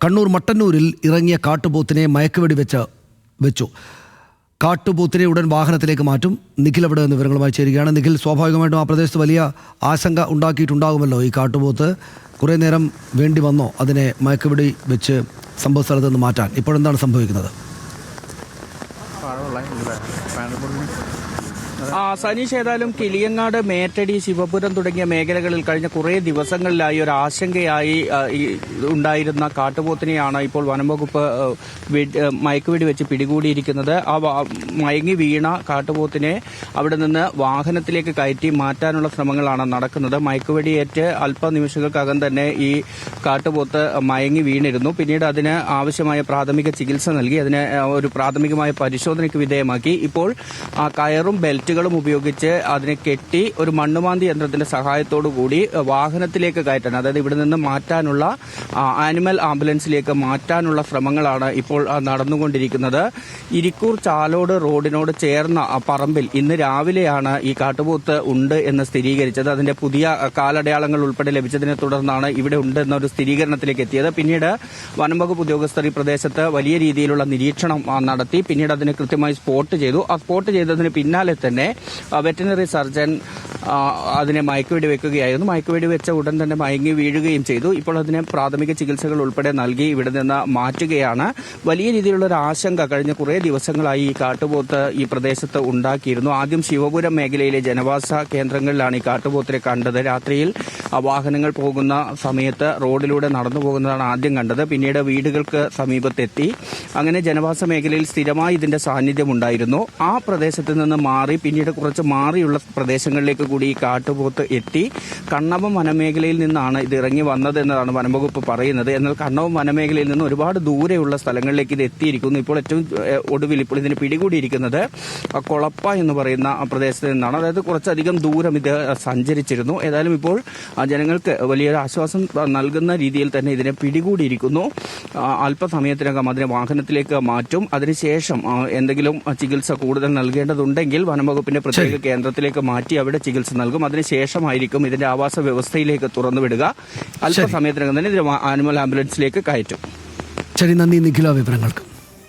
കണ്ണൂർ മട്ടന്നൂരിൽ ഇറങ്ങിയ കാട്ടുപോത്തിനെ മയക്കുവെടി വെച്ചു. കാട്ടുപോത്തിനെ ഉടൻ വാഹനത്തിലേക്ക് മാറ്റും. നിഖിൽ അവിടെ നിന്ന് വിവരങ്ങളുമായി ചേരുകയാണ്. നിഖിൽ, സ്വാഭാവികമായിട്ടും ആ പ്രദേശത്ത് വലിയ ആശങ്ക ഉണ്ടാക്കിയിട്ടുണ്ടാകുമല്ലോ ഈ കാട്ടുപോത്ത്. കുറേ നേരം വേണ്ടി വന്നോ അതിനെ മയക്കുവെടി വെച്ച് സംഭവ സ്ഥലത്ത് നിന്ന് മാറ്റാൻ? ഇപ്പോഴെന്താണ് സംഭവിക്കുന്നത്? സനീഷ്, ഏതായാലും കിളിയങ്ങാട്, മേറ്റടി, ശിവപുരം തുടങ്ങിയ മേഖലകളിൽ കഴിഞ്ഞ കുറേ ദിവസങ്ങളിലായി ഒരു ആശങ്കയായി ഉണ്ടായിരുന്ന കാട്ടുപോത്തിനെയാണ് ഇപ്പോൾ വനംവകുപ്പ് മയക്കുവെടി വെച്ച് പിടികൂടിയിരിക്കുന്നത്. ആ മയങ്ങി വീണ കാട്ടുപോത്തിനെ അവിടെ നിന്ന് വാഹനത്തിലേക്ക് കയറ്റി മാറ്റാനുള്ള ശ്രമങ്ങളാണ് നടക്കുന്നത്. മയക്കുവെടിയേറ്റ് അല്പനിമിഷങ്ങൾക്കകം തന്നെ ഈ കാട്ടുപോത്ത് മയങ്ങി വീണിരുന്നു. പിന്നീട് അതിന് ആവശ്യമായ പ്രാഥമിക ചികിത്സ നൽകി അതിന് ഒരു പ്രാഥമികമായ പരിശോധനയ്ക്ക് വിധേയമാക്കി. ഇപ്പോൾ കയറും ബെൽറ്റുകളും ഉപയോഗിച്ച് അതിനെ കെട്ടി ഒരു മണ്ണുമാന്തി യന്ത്രത്തിന്റെ സഹായത്തോടു കൂടി വാഹനത്തിലേക്ക് കയറ്റാൻ, അതായത് ഇവിടെ നിന്ന് മാറ്റാനുള്ള ആനിമൽ ആംബുലൻസിലേക്ക് മാറ്റാനുള്ള ശ്രമങ്ങളാണ് ഇപ്പോൾ നടന്നുകൊണ്ടിരിക്കുന്നത്. ഇരിക്കൂർ ചാലോട് റോഡിനോട് ചേർന്ന പറമ്പിൽ ഇന്ന് രാവിലെയാണ് ഈ കാട്ടുപോത്ത് ഉണ്ട് എന്ന് സ്ഥിരീകരിച്ചത്. അതിന്റെ പുതിയ കാലടയാളങ്ങൾ ഉൾപ്പെടെ ലഭിച്ചതിനെ തുടർന്നാണ് ഇവിടെ ഉണ്ട് എന്നൊരു സ്ഥിരീകരണത്തിലേക്ക് എത്തിയത്. പിന്നീട് വനംവകുപ്പ് ഉദ്യോഗസ്ഥർ ഈ പ്രദേശത്ത് വലിയ രീതിയിലുള്ള നിരീക്ഷണം നടത്തി. പിന്നീട് അതിനെ കൃത്യമായി സ്പോട്ട് ചെയ്തു. ആ സ്പോട്ട് ചെയ്തതിന് പിന്നാലെ തന്നെ വെറ്ററിനറി സർജൻ അതിനെ മയക്കുവെടി വെക്കുകയായിരുന്നു. മയക്കുവെടി വെച്ച ഉടൻ തന്നെ മയങ്ങി വീഴുകയും ചെയ്തു. ഇപ്പോൾ അതിനെ പ്രാഥമിക ചികിത്സകൾ ഉൾപ്പെടെ നൽകി ഇവിടെ നിന്ന് മാറ്റുകയാണ്. വലിയ രീതിയിലുള്ള ഒരു ആശങ്ക കഴിഞ്ഞ കുറേ ദിവസങ്ങളായി ഈ കാട്ടുപോത്ത് ഈ പ്രദേശത്ത് ഉണ്ടാക്കിയിരുന്നു. ആദ്യം ശിവപുരം മേഖലയിലെ ജനവാസ കേന്ദ്രങ്ങളിലാണ് ഈ കാട്ടുപോത്തിനെ കണ്ടത്. രാത്രിയിൽ വാഹനങ്ങൾ പോകുന്ന സമയത്ത് റോഡിലൂടെ നടന്നു പോകുന്നതാണ് ആദ്യം കണ്ടത്. പിന്നീട് വീടുകൾക്ക് സമീപത്തെത്തി. അങ്ങനെ ജനവാസ മേഖലയിൽ സ്ഥിരമായി ഇതിന്റെ സാന്നിധ്യം ഉണ്ടായിരുന്നു. ആ പ്രദേശത്ത് നിന്ന് മാറി പിന്നീട് കുറച്ച് മാറിയുള്ള പ്രദേശങ്ങളിലേക്ക് കൂടി ഈ കാട്ടുപോത്ത് എത്തി. കണ്ണവം വനമേഖലയിൽ നിന്നാണ് ഇത് ഇറങ്ങി വന്നത് എന്നതാണ് വനംവകുപ്പ് പറയുന്നത്. എന്നാൽ കണ്ണവം വനമേഖലയിൽ നിന്ന് ഒരുപാട് ദൂരെയുള്ള സ്ഥലങ്ങളിലേക്ക് ഇത് എത്തിയിരിക്കുന്നു. ഇപ്പോൾ ഏറ്റവും ഒടുവിൽ ഇപ്പോൾ ഇതിന് പിടികൂടിയിരിക്കുന്നത് കൊളപ്പ എന്ന് പറയുന്ന പ്രദേശത്ത് നിന്നാണ്. അതായത് കുറച്ചധികം ദൂരം ഇത് സഞ്ചരിച്ചിരുന്നു. ഏതായാലും ഇപ്പോൾ ജനങ്ങൾക്ക് വലിയൊരു ആശ്വാസം നൽകുന്ന രീതിയിൽ തന്നെ ഇതിനെ പിടികൂടിയിരിക്കുന്നു. അല്പസമയത്തിനകം അതിനെ വാഹനത്തിലേക്ക് മാറ്റും. അതിനുശേഷം എന്തെങ്കിലും ചികിത്സ കൂടുതൽ നൽകേണ്ടതുണ്ടെങ്കിൽ വനംവകുപ്പിന്റെ പ്രത്യേക കേന്ദ്രത്തിലേക്ക് മാറ്റി അവിടെ ചികിത്സ നൽകും. അതിനുശേഷമായിരിക്കും ഇതിന്റെ ആവാസ വ്യവസ്ഥയിലേക്ക് തുറന്നുവിടുക. അല്പസമയത്തിനകം തന്നെ ഇതിനെ ആനിമൽ ആംബുലൻസിലേക്ക് കയറ്റും. ശരി, നന്ദി നിഖില വിവരങ്ങൾക്ക്.